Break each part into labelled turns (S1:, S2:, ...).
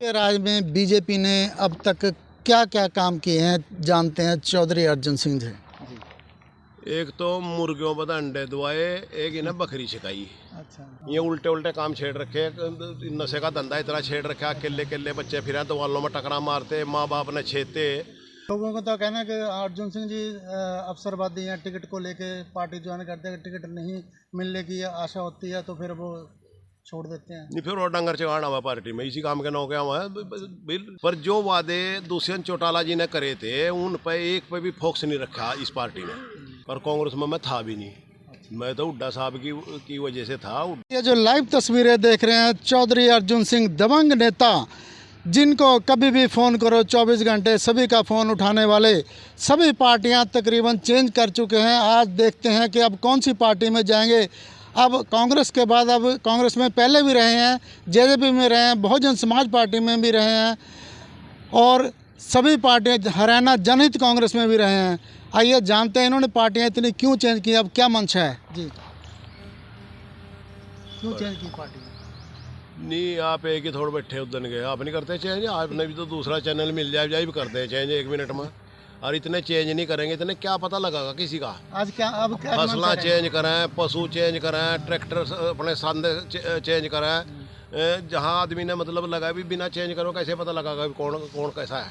S1: के राज में बीजेपी ने अब तक क्या क्या काम किए हैं जानते हैं चौधरी अर्जुन सिंह जी।
S2: एक तो मुर्गियों पर अंडे दुआए, एक इन्हें बकरी छिकाई।
S1: अच्छा।
S2: ये उल्टे उल्टे काम छेड़ रखे, नशे का धंधा इतना छेड़ रखा, केले केले बच्चे फिर दवालों में टकरा मारते, माँ बाप ने छेते।
S1: लोगों को तो कहना है कि अर्जुन सिंह जी अवसरवादी हैं, टिकट को लेके पार्टी ज्वाइन करते हैं, टिकट नहीं मिलने की आशा होती है तो फिर वो छोड़ देते हैं।
S2: नहीं फिर वो डंगर चगाना हुआ पार्टी में, इसी काम के नौके हुआ है पर जो वादे दुष्यंत चौटाला जी ने करे थे उन पे एक पे भी फोकस नहीं रखा इस पार्टी ने। पर कांग्रेस में मैं था भी नहीं, मैं तो हुड्डा साहब की वजह से था।
S1: ये जो लाइव तस्वीरें देख रहे हैं चौधरी अर्जुन सिंह दबंग नेता, जिनको कभी भी फ़ोन करो 24 घंटे सभी का फ़ोन उठाने वाले, सभी पार्टियां तकरीबन चेंज कर चुके हैं। आज देखते हैं कि अब कौन सी पार्टी में जाएंगे। अब कांग्रेस के बाद अब कांग्रेस में पहले भी रहे हैं, जेजेपी में रहे हैं, बहुजन समाज पार्टी में भी रहे हैं और सभी पार्टियां हरियाणा जनहित कांग्रेस में भी रहे हैं। आइए जानते हैं इन्होंने पार्टियां इतनी क्यों चेंज की, अब क्या मंशा है जी, क्यों चेंज की पार्टी?
S2: नहीं आप एक ही थोड़े बैठे उधर गए, आप नहीं करते चेंज। आपने भी तो दूसरा चैनल मिल जाए भी करते हैं चेंज 1 मिनट में। और इतने चेंज नहीं करेंगे, इतने क्या पता लगेगा किसी का।
S1: आज क्या अब क्या
S2: फसला चेंज कराएं, पशु चेंज कराएं, ट्रैक्टर अपने संद चेंज कराएं। जहां आदमी ने मतलब लगा भी बिना चेंज करो कैसे पता लगेगा कौन कौन कैसा है।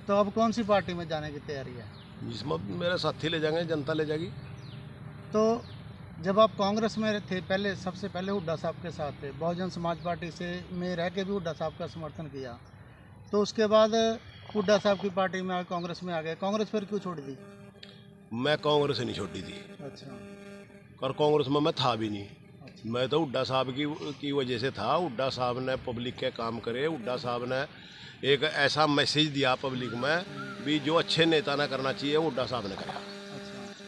S1: तो अब कौन सी पार्टी में जाने की तैयारी है?
S2: जिसमें मेरे साथी ले जाएंगे, जनता ले जाएगी।
S1: तो जब आप कांग्रेस में थे पहले, सबसे पहले हुड्डा साहब के साथ थे, बहुजन समाज पार्टी से में रह के भी हुड्डा साहब का समर्थन किया, तो उसके बाद हुड्डा साहब की पार्टी में कांग्रेस में आ गए, कांग्रेस फिर क्यों छोड़ दी?
S2: मैं कांग्रेस नहीं छोड़ी थी।
S1: अच्छा।
S2: और कांग्रेस में मैं था भी नहीं। मैं तो हुड्डा साहब की वजह से था। हुड्डा साहब ने पब्लिक के काम करे, हुड्डा साहब ने एक ऐसा मैसेज दिया पब्लिक में भी जो अच्छे नेता ने करना चाहिए हुड्डा साहब ने करा।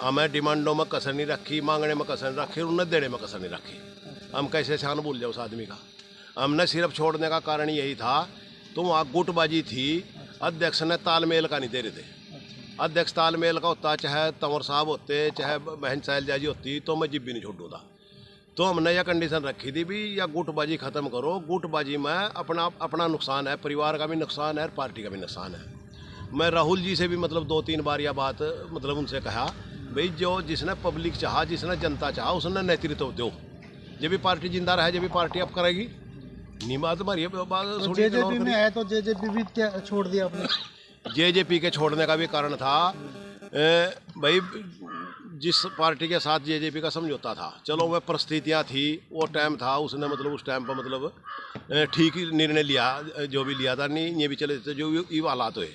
S2: हमें डिमांडों में कसर नहीं रखी, मांगने में कसर नहीं रखी, उन्हें देने में कसर नहीं रखी। हम कैसे शान भूल जाए उस आदमी का। हमने सिर्फ छोड़ने का कारण यही था, तो वहाँ गुटबाजी थी, अध्यक्ष ने तालमेल का नहीं दे रहे थे। अध्यक्ष तालमेल का होता, चाहे तंवर साहब होते, चाहे बहन शैलजा जी होती, तो मैं जिप भी नहीं छोड़ू था। तो हमने यह कंडीशन रखी थी भी या गुटबाजी ख़त्म करो। गुटबाजी में अपना नुकसान है, परिवार का भी नुकसान है और पार्टी का भी नुकसान है। मैं राहुल जी से भी मतलब 2-3 बार यह बात मतलब उनसे कहा भाई जो जिसने पब्लिक चाहा, जिसने जनता चाहा, उसने नेतृत्व दो। जब भी पार्टी जिंदा रहे, जब भी पार्टी अब करेगी। नहीं बात हमारी बात।
S1: जेजेपी में है तो जेजेपी भी क्या छोड़ दिया आपने?
S2: जेजेपी के छोड़ने का भी कारण था भाई जिस पार्टी के साथ जेजेपी का समझौता था, चलो वह परिस्थितियाँ थी, वो टाइम था, उसने मतलब उस टाइम पर मतलब ठीक ही निर्णय लिया, जो भी लिया था। नहीं ये भी चले थे जो ये हालात हुए।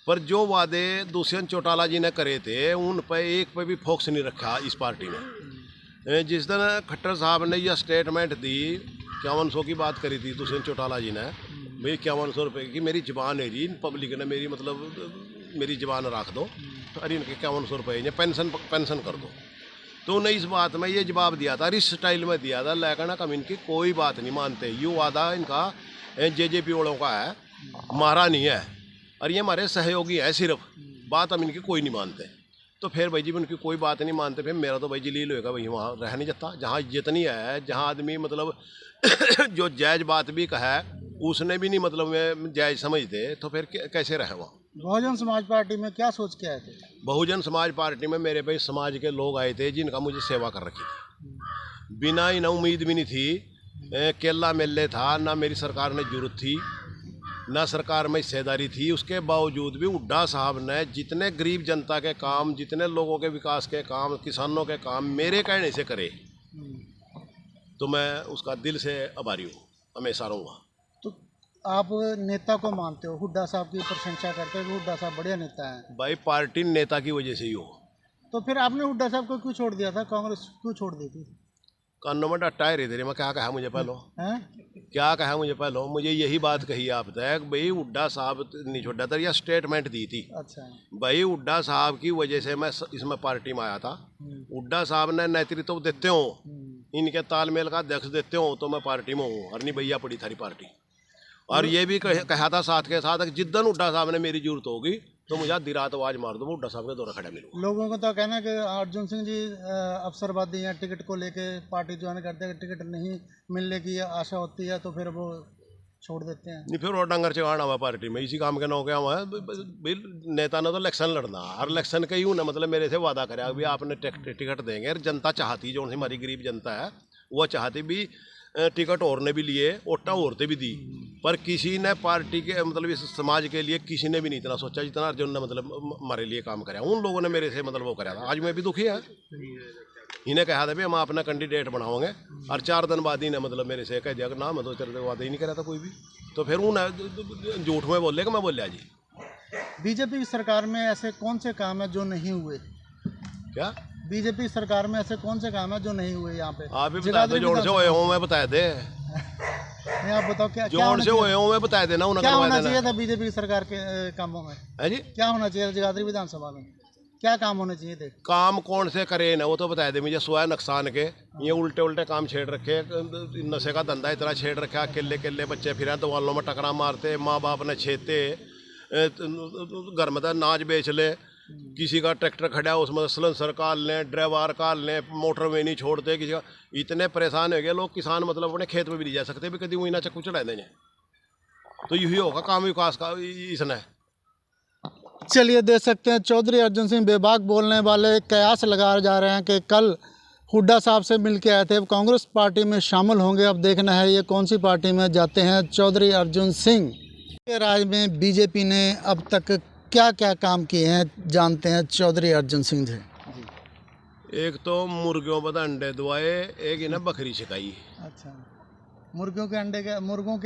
S2: पर जो वादे दुष्यंत चौटाला जी ने करे थे उन पर एक पे भी फोकस नहीं रखा इस पार्टी ने। जिस दिन खट्टर साहब ने यह स्टेटमेंट दी, 5100 की बात करी थी दुष्यंत चौटाला जी ने, भाई 5100 रुपये की मेरी जबान है जी, पब्लिक ने मेरी मतलब मेरी जबान रख दो, तो अरे इनके 5100 रुपये पेंशन कर दो। तो उन्हें इस बात में ये जवाब दिया था, इस स्टाइल में दिया था, लेकिन हम इनकी कोई बात नहीं मानते। ये वादा इनका जेजेपी वालों का है, हमारा नहीं है, और ये हमारे सहयोगी है सिर्फ, बात हम इनकी कोई नहीं मानते। तो फिर भाई जी उनकी कोई बात नहीं मानते, फिर मेरा तो भाई जलील होएगा भाई वहाँ रह नहीं जाता। जहाँ जितनी है, जहाँ आदमी मतलब जो जायज़ बात भी कहा उसने भी नहीं मतलब जायज़ समझते, तो फिर कैसे रहे वहाँ।
S1: बहुजन समाज पार्टी में क्या सोच के आए थे?
S2: बहुजन समाज पार्टी में मेरे भाई समाज के लोग आए थे जिनका मुझे सेवा कर रखी थी, बिना ही ना उम्मीद भी नहीं थी, केला मिलने था ना, मेरी सरकार ने जरूरत थी ना, सरकार में हिस्सेदारी थी। उसके बावजूद भी हुड्डा साहब ने जितने गरीब जनता के काम, जितने लोगों के विकास के काम, किसानों के काम मेरे कहने से करे, तो मैं उसका दिल से आभारी हूँ, हमेशा रहूँगा।
S1: तो आप नेता को मानते हो, हुड्डा साहब की प्रशंसा करते हो, हुड्डा साहब बढ़िया नेता हैं?
S2: भाई पार्टी नेता की वजह से ही हो।
S1: तो फिर आपने हुड्डा साहब को क्यों छोड़ दिया था, कांग्रेस क्यों छोड़ दी थी?
S2: कानों में डट्टा है रे, मैं क्या कहा मुझे पहलो
S1: हैं?
S2: क्या कहा मुझे पहलो, मुझे यही बात कही आप तक भाई हुड्डा साहब नहीं छोड़ा था, या स्टेटमेंट दी थी।
S1: अच्छा।
S2: भाई हुड्डा साहब की वजह से मैं इसमें पार्टी में आया था। हुड्डा साहब ने नेतृत्व देते हो, इनके तालमेल का अध्यक्ष देते हो, तो मैं पार्टी में हूँ, और नहीं भैया पड़ी थारी पार्टी। और ये भी कहा था साथ के साथ कि जिस दिन हुड्डा साहब ने मेरी जरूरत होगी तो मुझे आधी रात आवाज मार दो, हुड्डा साहब के दौरा खड़ा मिलूंगा।
S1: लोगों को तो कहना है कि अर्जुन सिंह जी अवसरवादी हैं, टिकट को लेके पार्टी ज्वाइन करते हैं, टिकट नहीं मिलने की आशा होती है तो फिर वो छोड़ देते हैं।
S2: नहीं फिर वो डंगर चगाना हुआ पार्टी में, इसी काम के नौके हुआ है। नेता ने तो इलेक्शन लड़ना, और इलेक्शन के यूँ ने मतलब मेरे से वादा कराया अभी आपने टिकट देंगे, और जनता चाहती जो हमारी गरीब जनता है वो चाहती भी टिकट और ने भी लिए, वोटा औरतें भी दी, पर किसी ने पार्टी के मतलब इस समाज के लिए किसी ने भी नहीं इतना सोचा जितना अर्जुन ने मतलब हमारे लिए काम कराया। उन लोगों ने मेरे से मतलब वो कराया था। आज मैं भी दुखी है, इन्हें कहा था भी हम अपना कैंडिडेट बनाओगे, और 4 दिन बाद ही ने मतलब मेरे से कह दिया कि ना मैं तो तेरे वादा ही नहीं करा था कोई भी। तो फिर उन्हें झूठ में बोले कि मैं बोलिया जी।
S1: बीजेपी की सरकार में ऐसे कौन से काम है जो नहीं हुए?
S2: क्या
S1: बीजेपी सरकार में ऐसे कौन से काम है जो नहीं हुए यहाँ पे?
S2: आप भी बता दो, जोड़ से हुए हों मैं बता दे।
S1: नहीं आप बताओ क्या
S2: जोड़ से हुए हों मैं बता देना, उन्हें
S1: क्या होना चाहिए था बीजेपी की सरकार के कामों में?
S2: है जी,
S1: क्या होना चाहिए जगाधरी विधानसभा में? क्या काम होने चाहिए थे?
S2: काम कौन से करे ना वो तो बता दे मुझे। स्वयं नुकसान के ये उल्टे उल्टे काम छेड़ रखे, नशे का धंधा इतना छेड़ रखा, अकेले अकेले बच्चे फिर दवालों में टकरा मारते, माँ बाप ने छेते, घर में नाच बेच ले, किसी का ट्रैक्टर खड़ा उसमें सलेंसर काल लें, ड्राइवर काल लें, मोटर में नहीं छोड़ते किसी का। इतने परेशान हो गए लोग, किसान मतलब अपने खेत में भी नहीं जा सकते भी, कभी वही ना चक्कू चढ़ा देंगे। तो यही होगा काम विकास का इसने।
S1: चलिए देख सकते हैं चौधरी अर्जुन सिंह बेबाक बोलने वाले कयास लगाए जा रहे हैं कि कल हुड्डा साहब से मिल के आए थे, अब कांग्रेस पार्टी में शामिल होंगे। अब देखना है ये कौन सी पार्टी में जाते हैं चौधरी अर्जुन सिंह। के राज में बीजेपी ने अब तक क्या क्या काम किए हैं जानते हैं चौधरी अर्जुन सिंह जी।
S2: एक तो मुर्गियों पर अंडे दवाए, एक इन्हें बकरी सिखाई।
S1: अच्छा, मुर्गियों के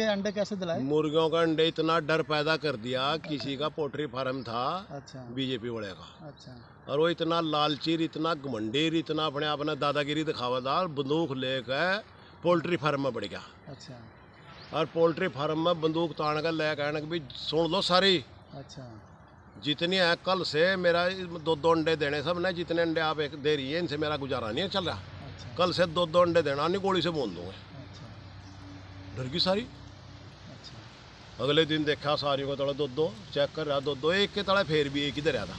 S1: अंडे कैसे दिलाए?
S2: मुर्गियों का अंडे इतना डर पैदा कर दिया, किसी का पोल्ट्री फार्म था
S1: अच्छा
S2: बीजेपी वाले का,
S1: अच्छा,
S2: और वो इतना लालचीर, इतना घमंडीर, इतना अपने अपने दादागिरी दिखावादार, बंदूक लेकर पोल्ट्री फार्म में बढ़ गया।
S1: अच्छा,
S2: और पोल्ट्री फार्म में बंदूक तान कर ले कहने भी सुन लो सारी,
S1: अच्छा,
S2: जितनी है कल से मेरा 2 अंडे देने सब ने, जितने अंडे आप एक दे रही है इनसे मेरा गुजारा नहीं चल रहा।
S1: अच्छा,
S2: कल से 2 अंडे देना नहीं, गोली से बोल दूंगा।
S1: अच्छा,
S2: डर की सारी।
S1: अच्छा,
S2: अगले दिन देखा सारी को तड़े 2 चेक कर रहा, 2 एक के तड़े फिर भी एक ही दे रहा था।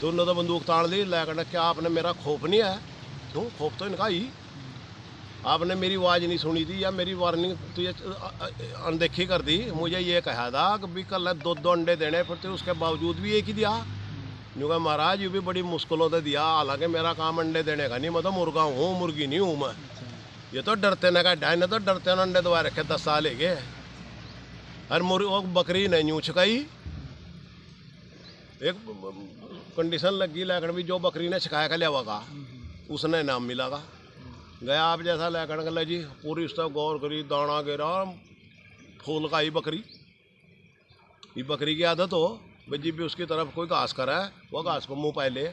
S2: तो उन्होंने तो बंदूक तान ली लेकर, क्या आपने मेरा खौफ नहीं है? क्यों खौफ तो इनका ही, आपने मेरी आवाज़ नहीं सुनी थी या मेरी वार्निंग तो ये अनदेखी कर दी। मुझे ये कहा था कि भी कल 2 अंडे देने पड़ते, उसके बावजूद भी एक ही दिया। यूँ कहा महाराज ये भी बड़ी मुश्किलों से दिया, हालांकि मेरा काम अंडे देने का नहीं, मैं तो मुर्गा हूँ, मुर्गी नहीं हूँ मैं। ये तो डरते न का डायने तो डरते न अंडे दवा रखे 10 साल के। और मुर्गी बकरी ने यूँ छिकाई, एक कंडीशन लगी लेकर भी जो बकरी ने छिकाया का लिया का उसने नाम मिला का। गया आप जैसा लेकर गला जी, पूरी उस तक गौर करी, दाना गिरा, फूल का ही बकरी। ये बकरी की आदत हो भाई जी भी उसकी तरफ कोई घास करा है वो घास पर मुँह पाए ले,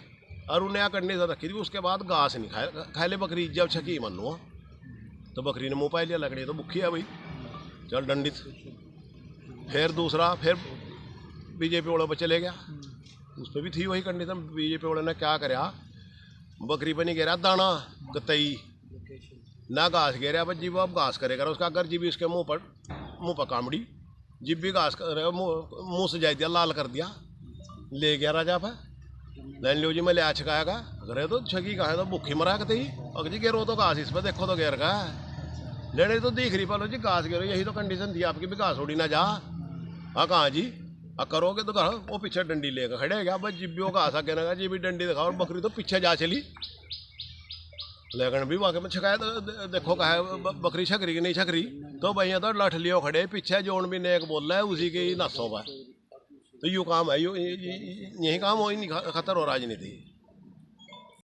S2: और उन्हें यहाँ करने से रखी थी, उसके बाद घास नहीं खाए ले बकरी। जब छकी मन लो तो बकरी ने मुँह पाए लिया, लकड़ी तो भुखी है भाई, चल दंडित। फिर दूसरा फिर बीजेपी वालों पर चले गया, उस पर भी थी वही कंडीशन। बीजेपी वालों ने क्या कराया, बकरी पर नहीं गिरा दाना कतई ना घास गिरा, बस जीव अब घास करेगा उसका, अगर जीबी उसके मुंह पर कामड़ी, जीब भी घास करेगा, मुँह से जाए दिया, लाल कर दिया, ले गया राजा पर लाइन लो जी मैं ले आ छकाएगा। अगर तो छकी कहा है तो भूखी मरा कतई, अगर जी गिरो तो घास इस पर देखो तो गिर का लेने तो दिख रही पालो जी घास गिरो, यही तो कंडीशन थी आपकी भी घास उड़ी ना जा। हाँ कहाँ जी करोगे तो करो, वो पीछे डंडी लेकर खड़े गया, बस जिब्बियों का आशा कहना जी भी डंडी दिखाओ, और बकरी तो पीछे जा चली। लेकिन भी वाकई में छकाया तो देखो कहा बकरी छकरी की नहीं छकरी, तो भैया तो लठ लियो खड़े पीछे, जोन भी नेक बोल रहा है उसी के ही नसों पर। तो यूँ काम है, यही काम हो ही नहीं, खतर हो राजनीति।